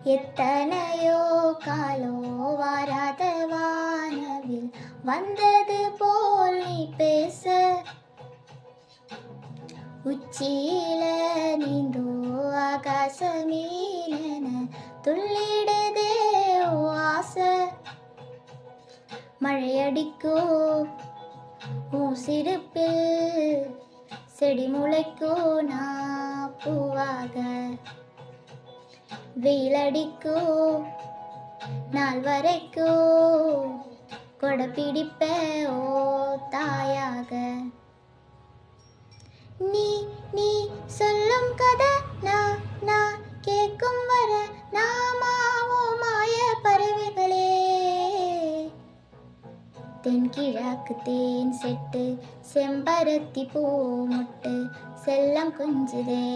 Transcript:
எத்தனையோ காலோ வாராத வானவில் வந்தது போல் நீ பேச, உச்சியில நீந்தோ ஆகாசமீனென துள்ளிடுதே ஓ ஆசை. மழையடிக்கோ உன் சிரிப்பில் செடி முளைக்கோ நான் பூவாக, வெயிலடிக்கோ நாள் வரைக்கோ கொடை பிடிப்ப ஓ தாயாக. நீ நீ சொல்லும் கதை நான் கேட்கும் வர நாமாவோ மாய பறவைகளே. தென்கிழக்கு தேன் செட்டு செம்பருத்தி பூ முட்டு செல்லம் கொஞ்சுதே.